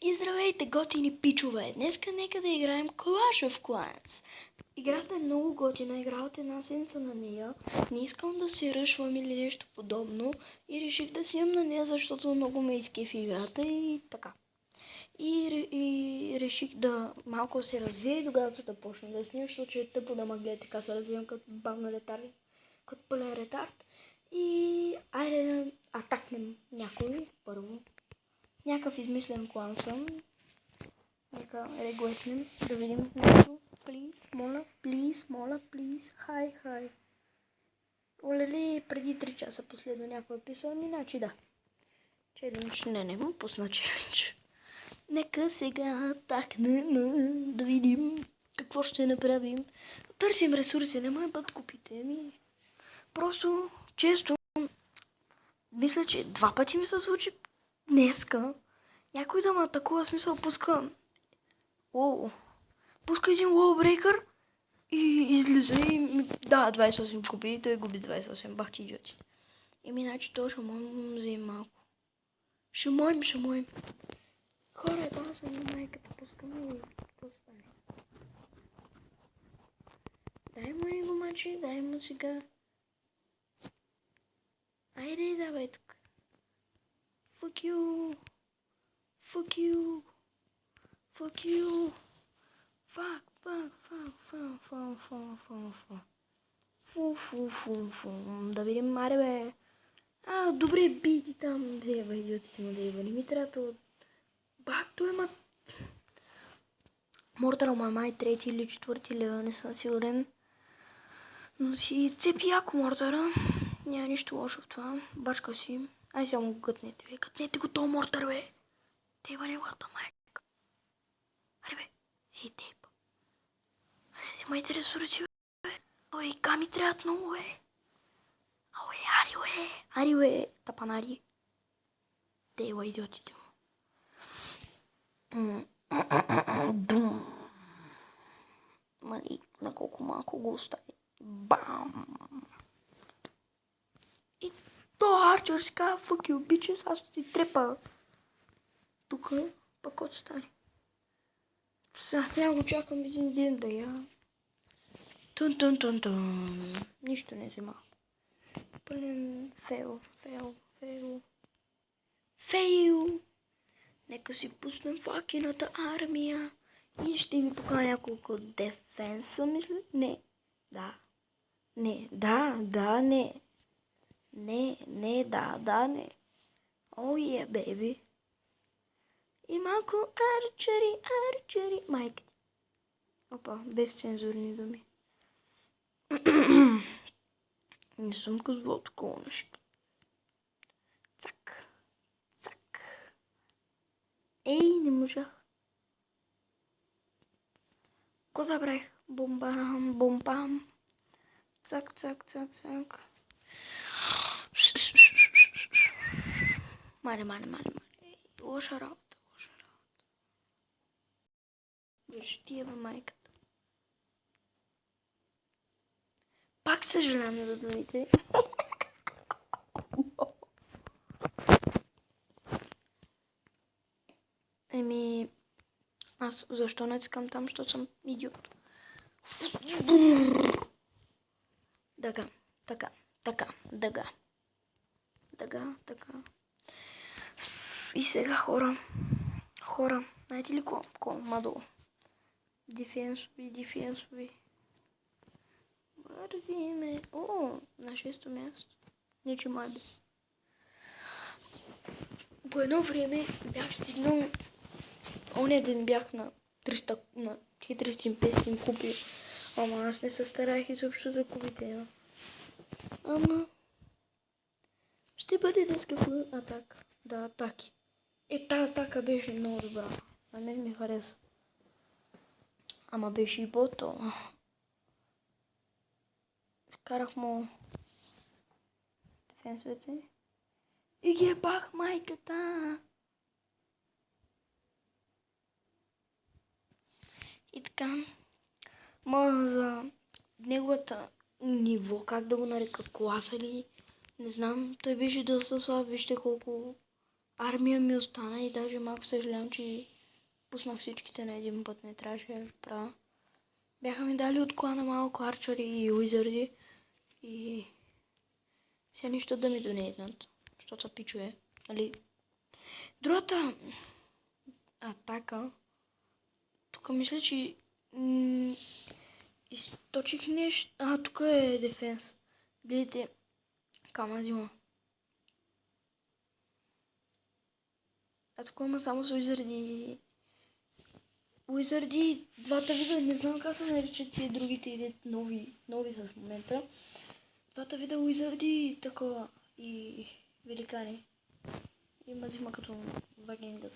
И здравейте, готини пичове! Днеска нека да играем Clash of Clans. Играта е много готина, игра от една седмица на нея. Не искам да се ръшвам или нещо подобно и реших да си имам на нея, защото много ме изкефи играта и така. И реших да малко се развия и тогава да почна да снимам, защото е тъпо да ме гледате така се развивам като бавна ретард, като пълен ретард. И айде да атакнем някой първо. Някакъв измислен клан съм. Нека реглеснем да видим нещо. Плиз, моля, плиз, моля, плиз. Хай. Олели, преди 3 часа последно някой е писал, иначе да. Челендж, не му пусна челендж. Нека сега атакнем да видим какво ще направим. Търсим ресурси, не ме бъд купите ми. Просто често мисля, че 2 пъти ми се случи днеска. Някой да ме атакува, смисъл пуска един лоубрейкър и излиза и ми дава 28 купи и той губи 28, бах ти идиотите. Иначе то ще можем да вземем малко. Ще можем. Хора, това са на майката, пускаме и какво стане. Дай му него мачи, дай му сега. Айде, давай тук. Fuck you. Fuck. Да видим, аре бе. Добре, биди там. Дева, идиотите му дева. Не ми трябва бато ема. Мортал май 3 или 4 лева, не съм сигурен. Но си цепи яко мортара. Няма нищо лошо в това. Бачка си. Ай сега му гътнете, бе. Гътнете го този мортар, бе. Тева неговата майка. Аре бе. Ей, тейпа. Аре, взимайте ресурси, бе. Ой, ками трябват много, бе. Ари, бе. Тапанари. Тева, идиотите му. Бум. Мали, на колко малко го остави. Бам. И то Арчер си казва, fuck you, bitches, аз ти трепа. Тук, пък кой стане. Сега няма го чакам един ден да я. Тун. Нищо не взема. Пълен фейл. Нека си пуснем факината армия. И ще ви покажа няколко дефенса, мисля. Не. О, е, бейби. И малко арчери. Майка. Опа, без цензурни думи. Не съм казвал такова нещо. Цак. Ей, не можах. Го забравих. Бомбам. Цак. Мале. Лоша работа. Ще ти ева майката. Пак съжалявам за думите. Аз защо не искам там, защото съм идиот. Така. И сега хора, знаете ли какво? Мадо. Дефенсови. Бързиме. На 6-то място. Нече младе. По едно време бях стигнал. Оня ден бях на 450 купи. Ама аз не се старах изобщо да купите. Ама ще бъде дъскава атака. Да, атаки. Тази атака беше много добра. На мен ми хареса. Ама беше и бото. Вкарах му дефенсовете. И ги ебах майката. И така. За неговата ниво, как да го нарека, класа ли, не знам, той беше доста слаб, вижте колко армия ми остана и даже малко съжалявам, че пуснах всичките на един път, не трябваше да правя. Бяха ми дали от клана малко арчери и уизарди и сега нищо да ми донейтнат, защото са пичове. Нали? Другата атака, тук мисля, че източих нещо. Тук е дефенс. Гледайте, кама взима. Тук има само с уизарди. Уизарди, двата вида, не знам как се наричат тия другите идеи, нови с момента. Двата вида уизарди такова и великани. Има взима като вагенгът.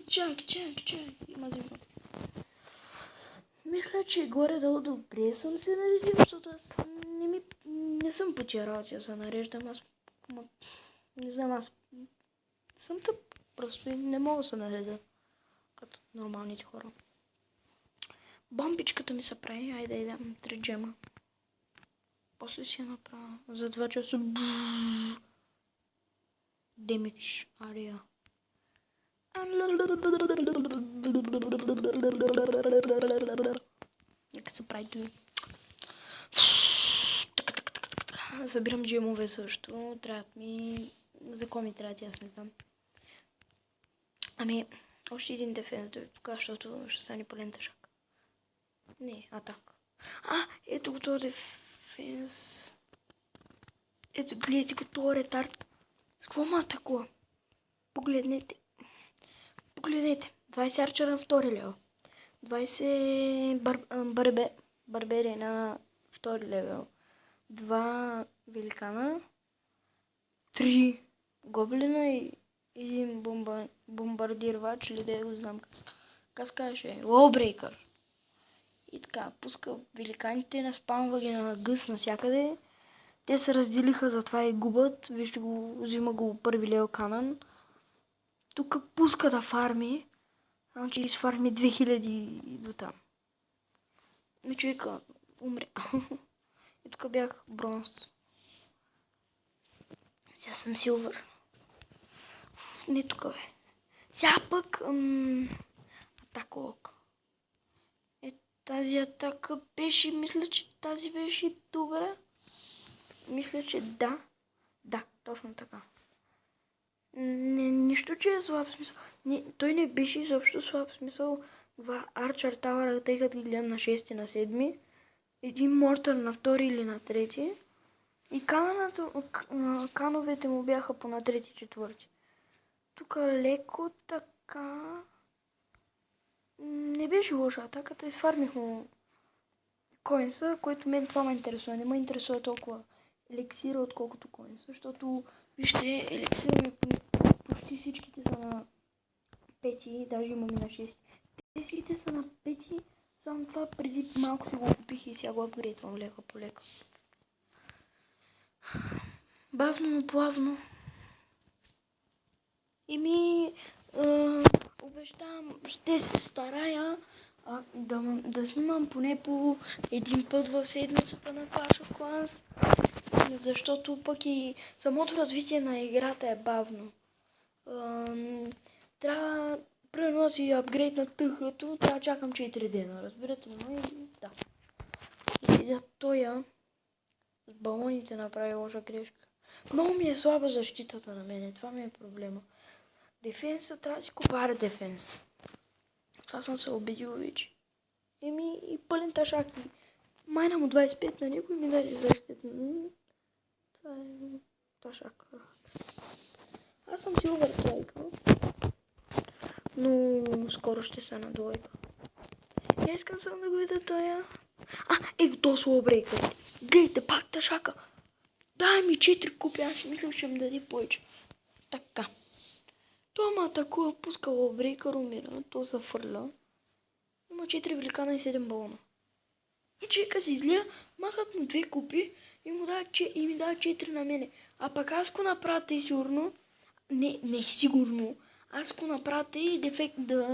Чак, има взима. Мисля, че горе-долу добре съм се наредил, защото аз не съм потирал, че се нареждам. Не знам, аз съм тъп. Просто не мога да се наредя като нормалните хора. Бомбичката ми се прави. Айде да идем 3 джема. После си я направя. За 2 часа. Damage area. Нека се прави той. Събирам джемове също. Трябват ми... За какво ми трябват, аз не знам. Ами, още един дефенс тук, защото ще стане пълен тъжак. Не, атак. Ето го този дефенс. Ето, гледайте го този ретард. С какво ма атакува? Погледнете. 20 арчера на втори левел. 20 барбери на втори левел. 2 великана. 3 гоблина и един бомбардирвач, или да го знам как каже, лоубрейкър. И така, пуска великаните, наспамва ги на гъс навсякъде. Те се разделиха, затова и губят. Вижте го, взима го първи левел канан. Тук пуска да фарми. Значи изфарми 2000 до там. И човека умре. И тук бях бронз. Сега съм силвър. Не тук бе. Сега пък атака лок. Тази атака беше, мисля, че тази беше добра. Мисля, че да. Да, точно така. Нищо, че е слаб смисъл. Той не беше изобщо слаб смисъл. 2 Archer Tower, тъй като ги гледам на 6 и на 7. Един Мортър на 2 или на 3. И кановете му бяха по на 3-4. Тук леко така... Не беше лоша атаката. Изфармих му коинса, който мен това ме интересува. Не ме интересува толкова елексира, отколкото коинса. Защото, вижте, елексира ми почти всичките са на 5, даже имам и на 6. Те всичките са на 5, само това преди малко си го купих и сега го апгрейдвам лека по лека. Бавно, но плавно. Обещавам, ще се старая да снимам поне по един път в седмицата на Clash of Clans, защото пък и самото развитие на играта е бавно. Трябва, примерно да си апгрейд на тъхато, трябва да чакам 4 дена, разбирате ли? И да. И сега тоя с балоните направи лоша грешка. Много ми е слаба защитата на мене, това ми е проблема. Дефенса трябва да си купара дефенс. Това съм се убедил вече. И пълен ташак. Майна му 25 на него и ми даде 25. Това е ташак. Аз съм силвър тройка. Но скоро ще са на двойка. Я искам само да го видя тоя. Ето с лоубрейкър. Гледайте, пак ташака. Дай ми 4 купи, аз си мисля, ще ми даде повече. Така. Това ма атакува, пуска лоубрейкър, умира, то се фърля. Има 4 великана и 7 балона. И човека се излия, махат му 2 купи и ми дава 4 на мене. А пък аз го направя и сигурно, не сигурно, аз го направя и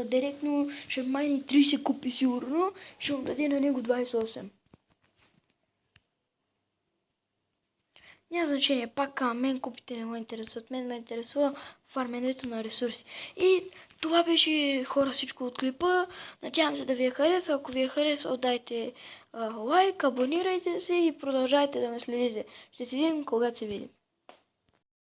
директно ще майни 30 купи сигурно, ще му даде на него 28. Няма значение, пак мен купите не ме интересуват. Мен ме интересува фарменето на ресурси. И това беше, хора, всичко от клипа. Надявам се да ви е харесал. Ако ви е харесал, дайте лайк, абонирайте се и продължайте да ме следите. Ще се видим, когато се видим.